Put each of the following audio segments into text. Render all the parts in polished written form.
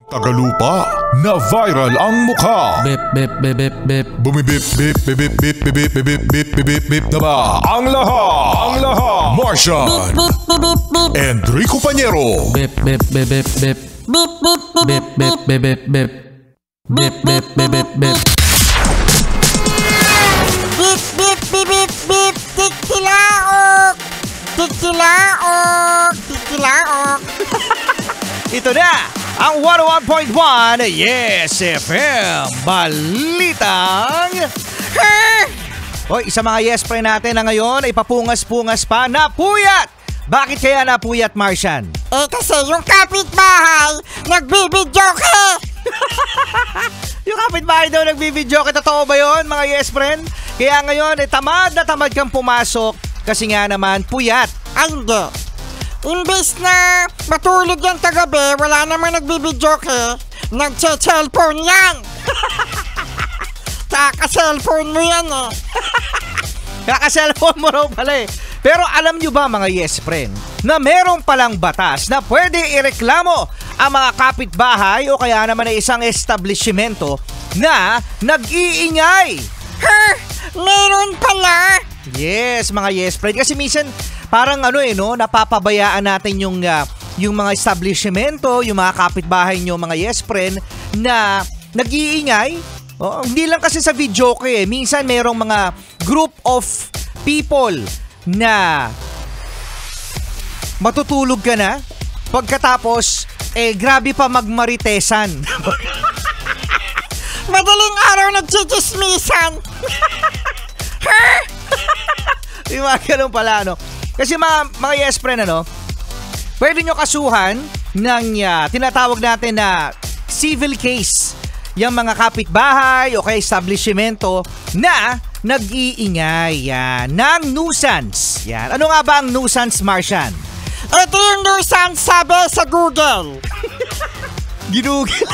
Tagalupa na viral ang mukha. Bip bip bip bip bip. Bumibip bip bip bip bip bip bip bip bip bip bip na ba? Ang lahat. Martian. Enrico Pañero. Bip bip bip bip bip. Bip bip bip bip bip bip bip. Bip bip bip bip bip. Bip bip bip bip bip. Tikilaok. Tikilaok. Tikilaok. Ito na ang 101.1 Yes FM Balitang Hoy, isa mga yes friend natin na ngayon ay papungas-pungas pa napuyat. Bakit kaya napuyat, Martian? Kasi yung kapitbahay nagbibidyoke. Yung kapitbahay daw nagbibidyoke. Totoo ba yun, mga yes friend? Kaya ngayon tamad na tamad kang pumasok kasi nga naman puyat. Ay hindi. Imbes na matulog yan kagabi, wala namang nagbibidyoke, nagche-cellphone yan. Kaka-cellphone mo yan eh. Kaka-cellphone mo raw pala eh. Pero alam nyo ba mga yes friend, na merong palang batas na pwede ireklamo ang mga kapitbahay o kaya naman ay isang establishmento na nag-iingay? Ha? Meron pala? Yes, mga yes friend. Kasi minsan parang napapabayaan natin yung mga establishmento, yung mga kapitbahay nyo, mga yes friend, na nag-iingay. Hindi lang kasi sa videoke eh. Minsan merong mga group of people na matutulog ka na, pagkatapos, grabe pa magmaritesan. Madaling araw nagchichismisan. Ha? Yung mga ganun pala, Kasi mga yes friend, pwede nyo kasuhan ng tinatawag natin na civil case yung mga kapitbahay o kaya establishmento na nag-iingay ng nuisance. Yan. Ano nga ba ang nuisance, Martian? Ito yung nuisance sabi sa Google. Ginugil.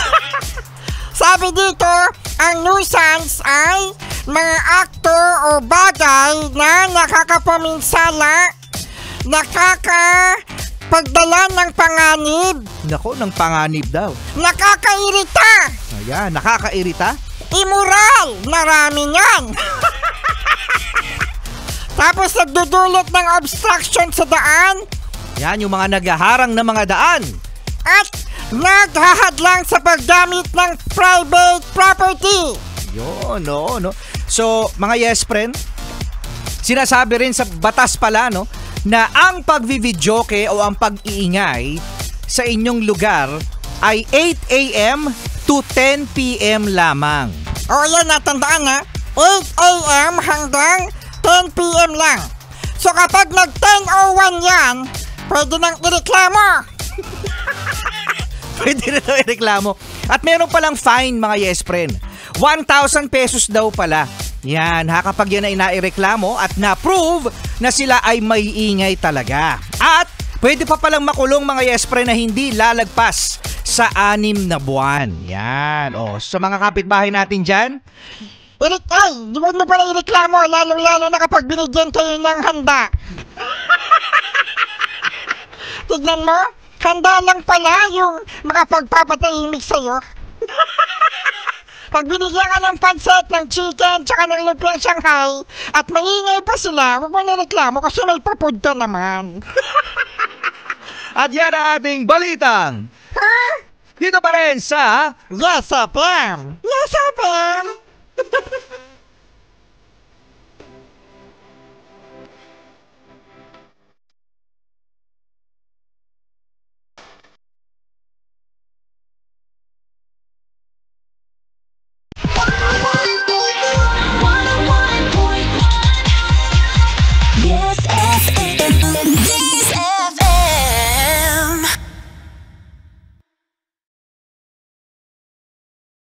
Sabi dito, ang nuisance ay mga aktor o bagay na nakakapaminsala, nakakapagdala ng panganib. Nako, ng panganib daw. Nakakairita. Ayan, nakakairita. Immoral. Marami yan. Tapos nagdudulot ng obstruction sa daan. Yan, yung mga naghaharang na mga daan. At naghahadlang sa paggamit ng private property. Yun, no. So, mga yes friend, sinasabi rin sa batas pala, na ang pagvividyoke o ang pag-iingay sa inyong lugar ay 8 a.m. to 10 p.m. lamang. O yan, natandaan ha. 8 a.m. hanggang 10 p.m. lang. So kapag nag-10:01 yan, pwede nang ireklamo. Pwede na daw ireklamo. At meron palang fine, mga yes friend. 1,000 pesos daw pala. Yan, kapag yan ay naireklamo at na-prove na sila ay may ingay talaga. At pwede pa palang makulong, mga yes friend, na hindi lalagpas sa 6 na buwan. Yan. Sa mga kapitbahay natin dyan. Di ba mo pala ireklamo, lalo-lalo na kapag binigyan kayo ng handa. Tignan mo, handa lang pala yung makapagpapatahimik sa'yo. Pag binigyan ka ng pansit, ng chicken, tsaka ng lumpiang Shanghai, at maingay pa sila, huwag mo nireklamo kasi may papood ka naman. At yan ang ating balitang. Ha? Dito pa rin sa Yes, FM! Yes, FM!